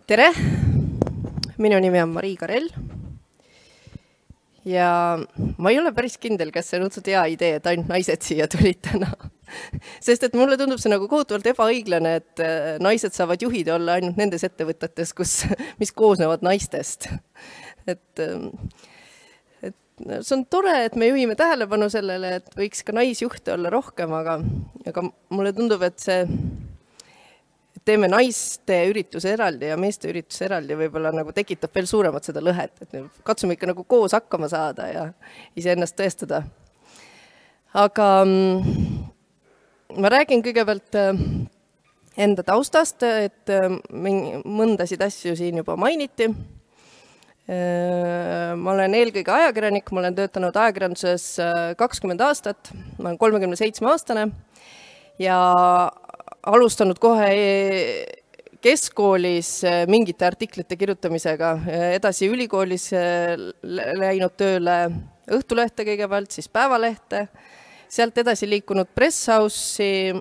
Tere! Minu nimi on Marii Karell. Ja ma ei ole päris kindel, kas see on õudselt hea idee, et ainult naised siia tulid täna. Sest et mulle tundub see nagu kohutavalt ebaõiglane, et naised saavad juhid olla ainult nendes ettevõtetes, mis koosnevad naistest. Et see on tore, et me juhime tähelepanu sellele, et võiks ka naisjuhte olla rohkem, aga mulle tundub, et teeme naiste ürituse eraldi ja meeste ürituse eraldi võib-olla nagu tekitab veel suuremat seda lõhet, et katsume ikka nagu koos hakkama saada ja iseennast tõestada. Aga ma räägin kõigepealt enda taustast, et mõndasid asju siin juba mainiti. Ma olen eelkõige ajakirjanik, ma olen töötanud ajakirjanduses 20 aastat, ma olen 37-aastane ja alustanud kohe keskkoolis mingite artiklite kirjutamisega, edasi ülikoolis läinud tööle Õhtulehte kõigepealt, siis Päevalehte, sealt edasi liikunud Presshouse'i,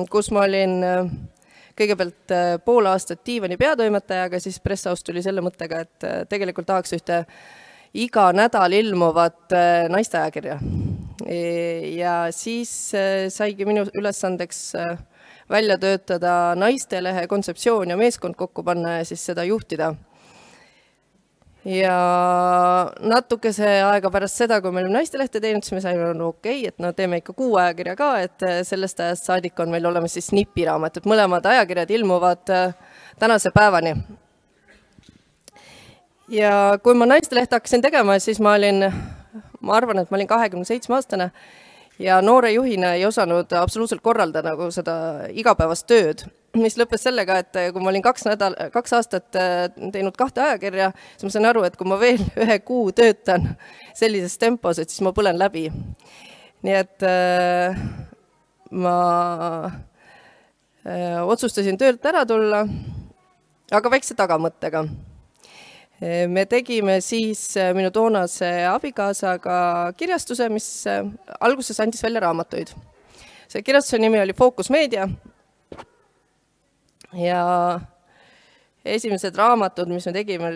kus ma olin kõigepealt pool aastat diivani peatoimetajaga, siis Presshouse tuli selle mõttega, et tegelikult tahaks ühte iga nädal ilmuvat naisteajakirja. Ja siis saigi minu ülesandeks välja töötada naistelehe kontseptsioon ja meeskond kokku panna ja siis seda juhtida. Ja natukese aega pärast seda, kui me olime naistelehte teinud, siis me saime okei, et teeme ikka 6 ajakirja ka, et sellest ajast saadik on meil olemas siis snipiraamat, et mõlemad ajakirjad ilmuvad tänase päevani. Ja kui ma naistelehte hakkasin tegema, siis ma arvan, et ma olin 27-aastane, ja noore juhina ei osanud absoluutselt korralda nagu seda igapäevast tööd, mis lõppes sellega, et kui ma olin 2 aastat teinud 2 ajakirja, siis ma sain aru, et kui ma veel 1 kuu töötan sellises tempos, et siis ma põlen läbi. Nii et ma otsustasin töölt ära tulla, aga väikse tagamõttega. Me tegime siis minu toonase abikaasaga kirjastuse, mis alguses andis välja raamatuid. See kirjastuse nimi oli Focus Media ja esimesed raamatud, mis me tegime,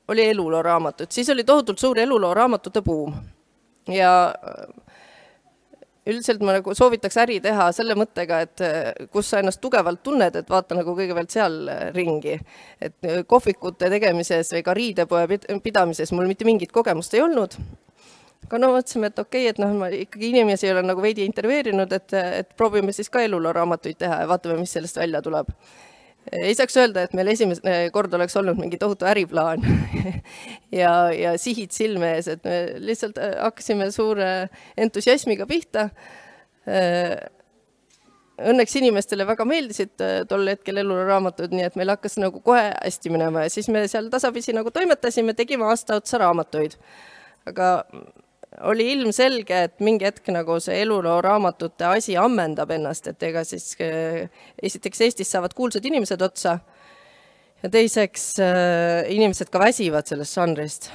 oli eluloo raamatud. Siis oli tohutult suur eluloo raamatute buum ja üldiselt ma nagu soovitaks äri teha selle mõttega, et kus sa ennast tugevalt tunned, et vaata nagu kõigepealt seal ringi. Et kohvikute tegemises või ka riidepoe pidamises mul mitte mingit kogemust ei olnud. Aga mõtlesime, et okei, et ma ikkagi inimesi olen nagu veidi intervjueerinud, et proovime siis ka eluloo raamatuid teha ja vaatame, mis sellest välja tuleb. Ei saaks öelda, et meil esimene kord oleks olnud mingi tohutu äriplaan ja sihid silme ees, et me lihtsalt hakkasime suure entusiasmiga pihta. Õnneks inimestele väga meeldisid tol hetkel eluloo raamatud, nii et meil hakkas nagu kohe hästi minema ja siis me seal tasapisi nagu toimetasime, tegime aasta otsa raamatuid. Aga oli ilmselge, et mingi hetk nagu see eluloo raamatute asi ammendab ennast, et ega siis esiteks Eestis saavad kuulsad inimesed otsa ja teiseks inimesed ka väsivad sellest žanrist.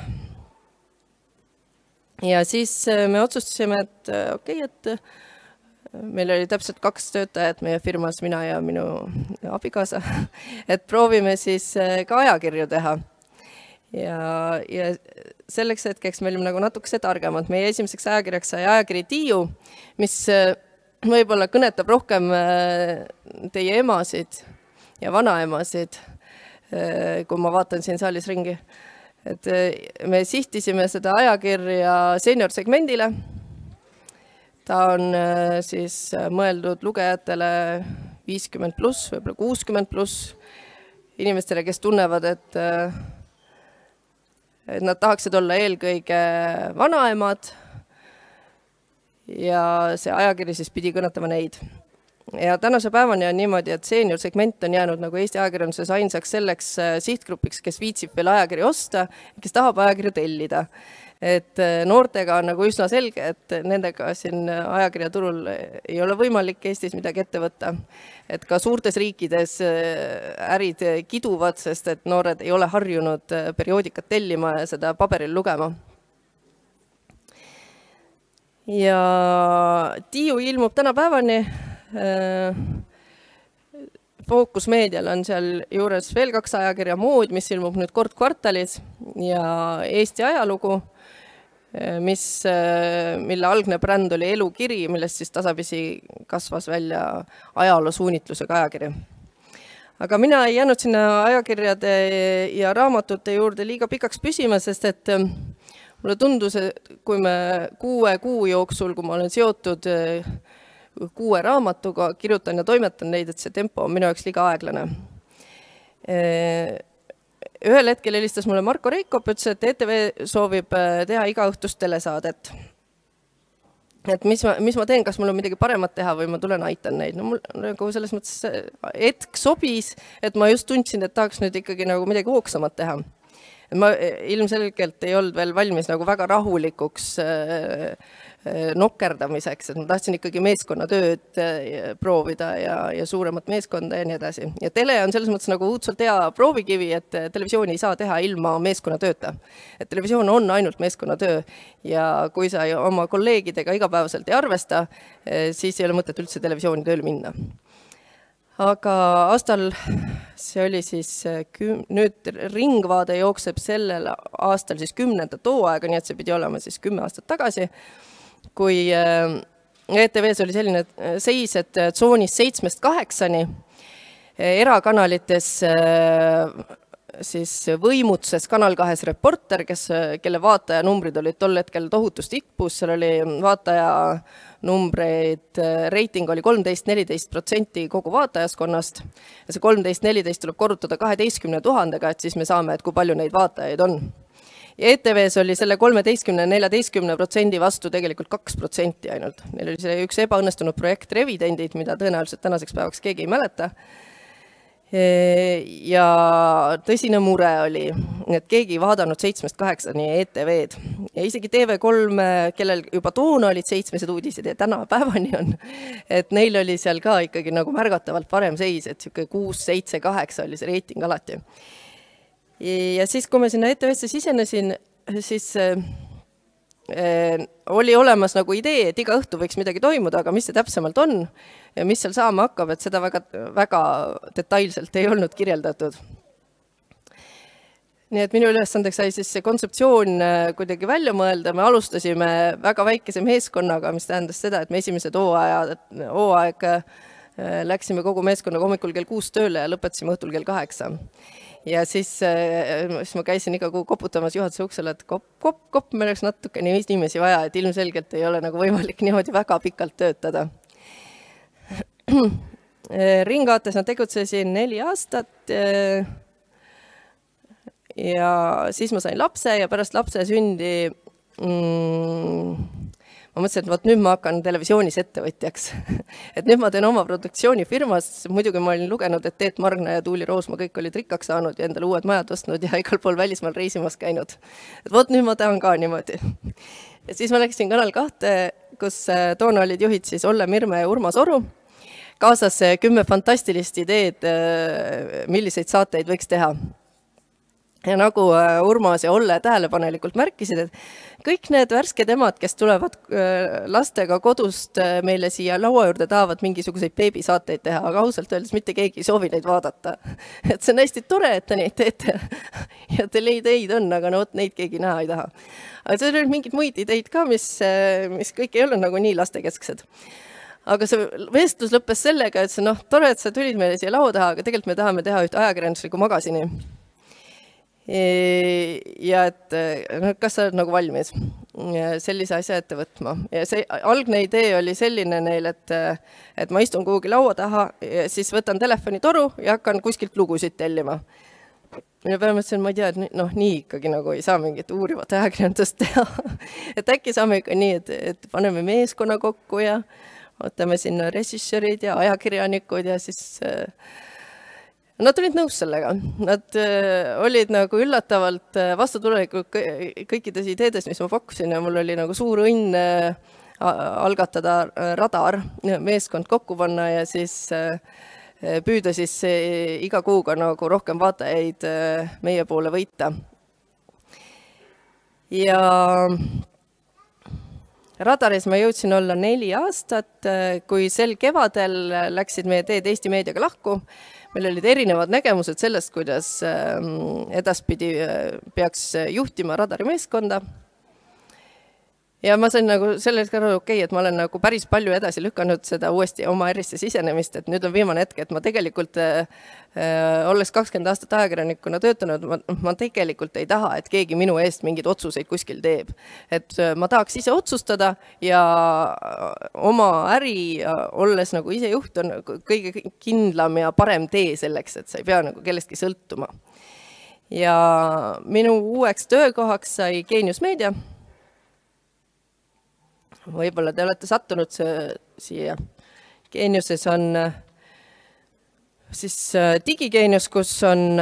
Ja siis me otsustasime, et okei, et meil oli täpselt 2 töötajat meie firmas, mina ja minu abikaasa, et proovime siis ka ajakirju teha. Ja selleks hetkeks me olime nagu natukese targemad. Meie esimeseks ajakirjaks sai ajakiri Tiiu, mis võib-olla kõnetab rohkem teie emasid ja vanaemasid, kui ma vaatan siin saalis ringi. Et me sihtisime seda ajakirja senior-segmendile. Ta on siis mõeldud lugejatele 50+, võib-olla 60+, inimestele, kes tunnevad, et nad tahaksid olla eelkõige vanaemad ja see ajakiri siis pidi kõnetama neid. Ja tänase päevani on niimoodi, et senior segment on jäänud nagu Eesti ajakirjanduses ainsaks selleks sihtgrupiks, kes viitsib veel ajakiri osta, kes tahab ajakirja tellida. Et noortega on nagu üsna selge, et nendega siin ajakirjaturul ei ole võimalik Eestis midagi ette võtta. Et ka suurtes riikides ärid kiduvad, sest et noored ei ole harjunud perioodikat tellima ja seda paberil lugema. Ja Tiiu ilmub tänapäevani Focus Medial on seal juures veel 2 ajakirja, Mood, mis ilmub nüüd kord kvartalis, ja Eesti ajalugu, mille algne bränd oli Elukiri, millest siis tasapisi kasvas välja ajaloosuunitlusega ajakiri. Aga mina ei jäänud sinna ajakirjade ja raamatute juurde liiga pikaks püsima, sest et mulle tundus, et kui me 6 kuu jooksul, kui ma olen seotud 6 raamatuga, kirjutan ja toimetan neid, et see tempo on minu jaoks liiga aeglane. Ühel hetkel helistas mulle Marko Reikop, ütles, et ETV soovib teha igaõhtust telesaadet. Et mis ma teen, kas mul on midagi paremat teha või ma tulen aitan neid. No mul nagu selles mõttes hetk sobis, et ma just tundsin, et tahaks nüüd ikkagi nagu midagi hoogsamat teha. Ma ilmselgelt ei olnud veel valmis nagu väga rahulikuks nokkerdamiseks, et ma tahtsin ikkagi meeskonnatööd proovida ja suuremat meeskonda ja nii edasi. Ja tele on selles mõttes nagu õudselt hea proovikivi, et televisiooni ei saa teha ilma meeskonnatööta. Et televisioon on ainult meeskonnatöö ja kui sa oma kolleegidega igapäevaselt ei arvesta, siis ei ole mõtet üldse televisiooni tööle minna. Aga aastal, see oli siis, nüüd Ringvaade jookseb sellel aastal siis 10. hooaega, nii et see pidi olema siis 10 aastat tagasi, kui ETV-s oli selline seis, et tsoonis 7-8 erakanalites siis võimutses Kanal 2 reporter, kelle vaatajanumbrid olid tol hetkel tohutust tipus, seal oli vaataja numbreid, reiting oli 13-14% kogu vaatajaskonnast ja see 13-14 tuleb korrutada 12 000, et siis me saame, et kui palju neid vaatajaid on. Ja ETV-s oli selle 13-14% vastu tegelikult 2% ainult. Neil oli see üks ebaõnnestunud projekt Revidendid, mida tõenäoliselt tänaseks päevaks keegi ei mäleta. Ja tõsine mure oli, et keegi ei vaadanud 7-8 ETV-d. Ja isegi TV3, kellel juba toona olid 7 uudised ja täna päevani on, et neil oli seal ka ikkagi nagu märgatavalt parem seis, et 6, 7, 8 oli see reiting alati. Ja siis, kui me sinna ETV-sse sisenesin, siis oli olemas nagu idee, et iga õhtu võiks midagi toimuda, aga mis see täpsemalt on ja mis seal saama hakkab, et seda väga detailselt ei olnud kirjeldatud. Nii et minu ülesandeks sai siis see kontseptsioon kuidagi välja mõelda. Me alustasime väga väikese meeskonnaga, mis tähendas seda, et me esimesed hooaeg läksime kogu meeskonnaga hommikul kell 6 tööle ja lõpetasime õhtul kell 8. Ja siis ma käisin iga kuu koputamas juhatuse uksele, et kopp, meil oleks natuke inimesi vaja, et ilmselgelt ei ole nagu võimalik niimoodi väga pikalt töötada. Ringvaates ma tegutsesin 4 aastat ja siis ma sain lapse ja pärast lapse sündi ma mõtlesin, et võt, nüüd ma hakkan televisioonis ettevõtjaks. Et nüüd ma teen oma produktsioonifirmas. Muidugi ma olin lugenud, et Teet Margna ja Tuuli Roosma kõik olid rikkaks saanud ja endale uued majad ostnud ja igal pool välismaal reisimas käinud. Et võt, nüüd ma tahan ka niimoodi. Ja siis ma läksin Kanal 2, kus toona olid juhid siis Olle Mirme ja Urmas Oru. Kaasas 10 fantastilist ideed, milliseid saateid võiks teha. Ja nagu Urmas ja Olle tähelepanelikult märkisid, et kõik need värsked emad, kes tulevad lastega kodust meile siia laua juurde, tahavad mingisuguseid beebisaateid teha, aga ausalt öeldes mitte keegi ei soovi neid vaadata. Et see on hästi tore, et te neid teete ja teil ideid on, aga no, neid keegi näha ei taha. Aga see oli mingid muid ideid ka, mis kõik ei ole nagu nii lastekesksed. Aga see vestlus lõppes sellega, et see tore, et sa tulid meile siia laua taha, aga tegelikult me tahame teha üht ajakirjanduslikku magasini. Ja et kas sa oled nagu valmis sellise asja ette võtma. Ja see algne idee oli selline neil, et ma istun kuhugi laua taha ja siis võtan telefonitoru ja hakkan kuskilt lugusid tellima. Ja peale mõtlesin, ma ei tea, et nii ikkagi nagu ei saa mingit uurivat ajakirjandust teha. Et äkki saame ikka nii, et paneme meeskonna kokku ja võtame sinna režissöörid ja ajakirjanikud ja siis nad olid nõus sellega. Nad olid nagu üllatavalt vastutulelikud kõikides ideedes, mis ma pakkusin ja mul oli nagu suur õnn algatada Radar, meeskond kokku panna ja siis püüda siis iga kuuga nagu rohkem vaatajaid meie poole võita. Ja Radaris ma jõudsin olla 4 aastat, kui sel kevadel läksid meie teed Eesti Meediaga lahku. Meil olid erinevad nägemused sellest, kuidas edaspidi peaks juhtima Radari meeskonda. Ja ma sain nagu sellest aru, et ma olen nagu päris palju edasi lükanud seda uuesti oma ärisse sisenemist, et nüüd on viimane hetk, et ma tegelikult, olles 20 aastat ajakirjanikuna töötanud, ma tegelikult ei taha, et keegi minu eest mingid otsuseid kuskil teeb. Et ma tahaks ise otsustada ja oma äri, olles nagu ise juht, on kõige kindlam ja parem tee selleks, et sa ei pea nagu kellestki sõltuma. Ja minu uueks töökohaks sai Geenius Meedia. Võib-olla te olete sattunud siia. Geeniuses on siis digigeenius, kus on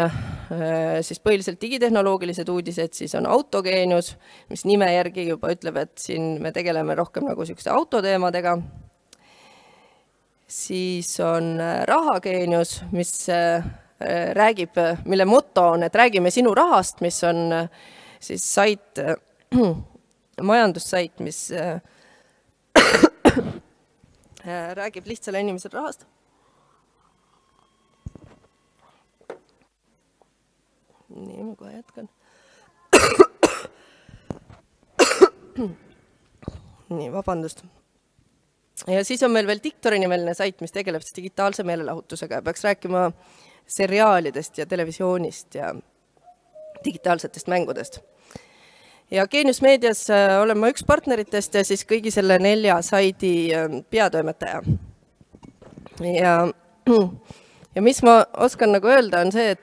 siis põhiliselt digitehnoloogilised uudised, siis on autogeenius, mis nime järgi juba ütleb, et siin me tegeleme rohkem nagu selliste autoteemadega. Siis on rahageenius, mis räägib, mille motto on, et räägime sinu rahast, mis on siis sait, majandussait, mis räägib lihtsale inimesele rahast. Nii, ma kohe jätkan. Nii, vabandust. Ja siis on meil veel Diktori nimeline sait, mis tegeleb digitaalse meelelahutusega ja peaks rääkima seriaalidest ja televisioonist ja digitaalsetest mängudest. Ja Geenius Meedias olen ma üks partneritest ja siis kõigi selle 4 saidi peatoimetaja. Ja mis ma oskan nagu öelda on see,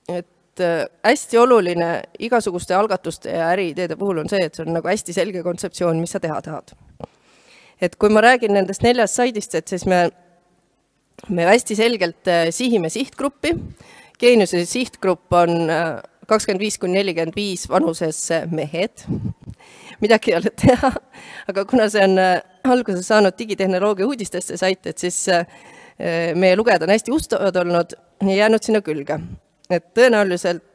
et hästi oluline igasuguste algatuste ja äriideede puhul on see, et see on nagu hästi selge kontseptsioon, mis sa teha tahad. Et kui ma räägin nendest 4 saidist, et siis me hästi selgelt sihime sihtgruppi. Geeniuse sihtgrupp on 25–45 vanuses mehed. Midagi ei ole teha, aga kuna see on alguses saanud digitehnoloogia uudistesse sait, et siis meie lugejad on hästi ustavad olnud ja jäänud sinna külge. Et tõenäoliselt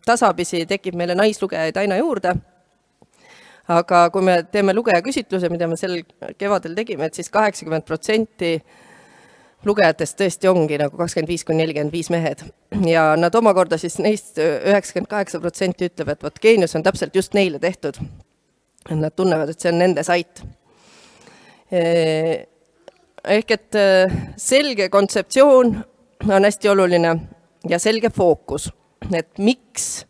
tasapisi tekib meile naislugejaid aina juurde, aga kui me teeme lugeja küsitluse, mida me sel kevadel tegime, et siis 80% lugejatest tõesti ongi nagu 25–45 mehed. Ja nad omakorda siis neist 98% ütleb, et võt Geenius on täpselt just neile tehtud. Nad tunnevad, et see on nende sait. Ehk et selge kontseptsioon on hästi oluline ja selge fookus, et miks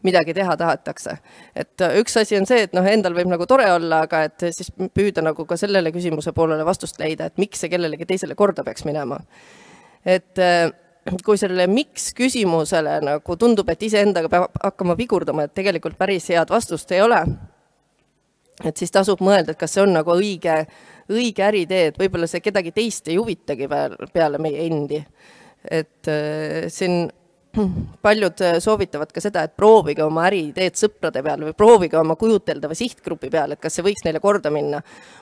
midagi teha tahetakse. Et üks asi on see, et endal võib nagu tore olla, aga et siis püüda nagu ka sellele küsimuse poolele vastust leida, et miks see kellelegi teisele korda peaks minema. Et kui selle miks küsimusele nagu tundub, et iseendaga peab hakkama vigurdama, et tegelikult päris head vastust ei ole, et siis tasub mõelda, et kas see on nagu õige äritee, et võib-olla see kedagi teist ei huvitagi peale meie endi. Et siin paljud soovitavad ka seda, et proovige oma äriideed sõprade peale või proovige oma kujuteldava sihtgrupi peale, et kas see võiks neile korda minna.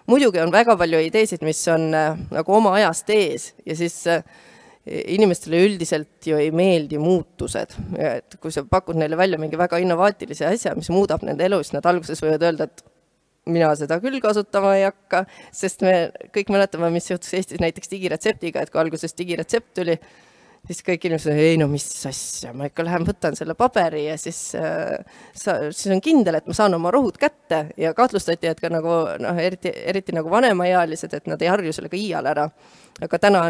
Muidugi on väga palju ideesid, mis on nagu oma ajast ees ja siis inimestele üldiselt ju ei meeldi muutused. Et kui sa pakud neile välja mingi väga innovaatilise asja, mis muudab nende elu, siis nad alguses võivad öelda, et mina seda küll kasutama ei hakka, sest me kõik mäletame, mis juhtus Eestis näiteks digiretseptiga, et kui alguses digiretsept tuli, siis kõik inimesed, ei no mis asja, ma ikka lähen võtan selle paberi ja siis on kindel, et ma saan oma rohud kätte ja kahtlustati, et ka nagu, eriti nagu vanemaealised, et nad ei harju sellega iial ära. Aga täna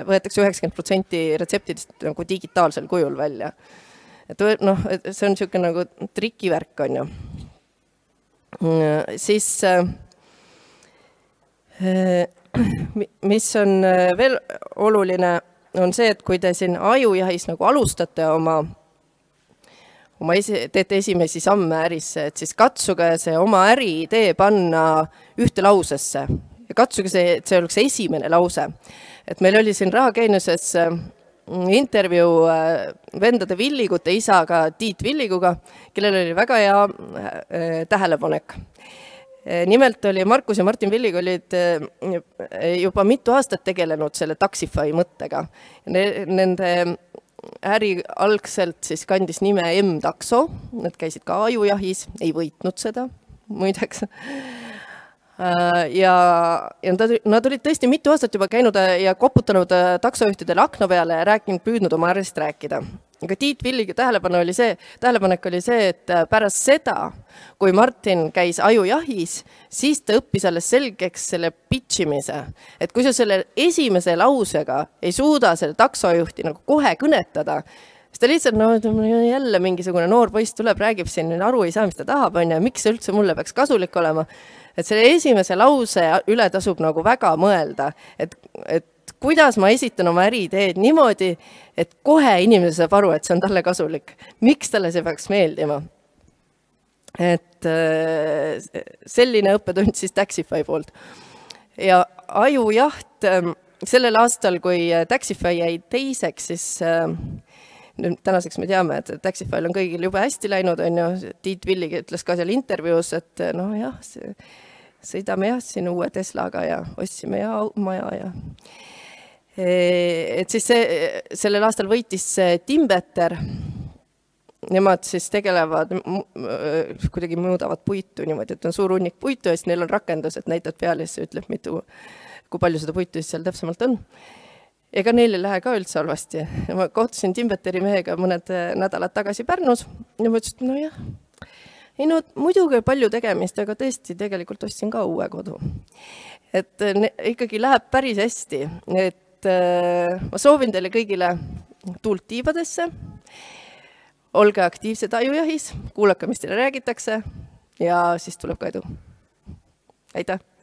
võetakse 90% retseptidest nagu digitaalsel kujul välja. Et see on niisugune nagu trikivärk on ju. Siis mis on veel oluline on see, et kui te siin ajujahis nagu alustate teete esimesi samme ärisse, et siis katsuge see oma äriidee panna ühte lausesse ja katsuge see, et see oleks esimene lause. Et meil oli siin Rahageeniuses intervjuu vendade Villigute isaga Tiit Villiguga, kellel oli väga hea tähelepanek. Nimelt oli Markus ja Martin Villig olid juba mitu aastat tegelenud selle Taxify mõttega. Nende äri algselt siis kandis nime M-Taxo, nad käisid ka ajujahis, ei võitnud seda, muideks. Ja nad olid tõesti mitu aastat juba käinud ja koputanud taksojuhtidele akna peale ja püüdnud oma arvest rääkida. Aga Tiit Villiga tähelepanek oli see, et pärast seda, kui Martin käis ajujahis, siis ta õppis alles selgeks selle pitchimise. Et kui sa selle esimese lausega ei suuda selle taksojuhti nagu kohe kõnetada, siis ta lihtsalt, jälle mingisugune noor poiss tuleb, räägib siin, aru ei saa, mis ta tahab, ja miks see üldse mulle peaks kasulik olema. Et selle esimese lause üle tasub nagu väga mõelda, et kuidas ma esitan oma äriideed niimoodi, et kohe inimene saab aru, et see on talle kasulik. Miks talle see peaks meeldima? Et selline õppetund siis Taxify poolt. Ja ajujaht sellel aastal, kui Taxify jäi teiseks, siis tänaseks me teame, et Taxifyl on kõigil jube hästi läinud, on ju. Tiit Villig ütles ka seal intervjuus, et jah, sõidame jah siin uue Teslaga ja ostsime ja maja ja et siis sellel aastal võitis Timbeter. Nemad siis tegelevad, kuidagi mõõdavad puitu niimoodi, et on suur hunnik puitu ja siis neil on rakendus, et näitad peale ja siis ütleb kui palju seda puitu siis seal täpsemalt on. Ega neil ei lähe ka üldse halvasti. Ma kohtusin Timbeteri mehega mõned nädalad tagasi Pärnus ja ma ütlesin, et muidugi palju tegemist, aga tõesti tegelikult ostsin ka uue kodu. Et ikkagi läheb päris hästi, et ma soovin teile kõigile tuult tiibadesse, olge aktiivsed ajujahis, kuulake, mis teile räägitakse ja siis tuleb ka edu. Aitäh!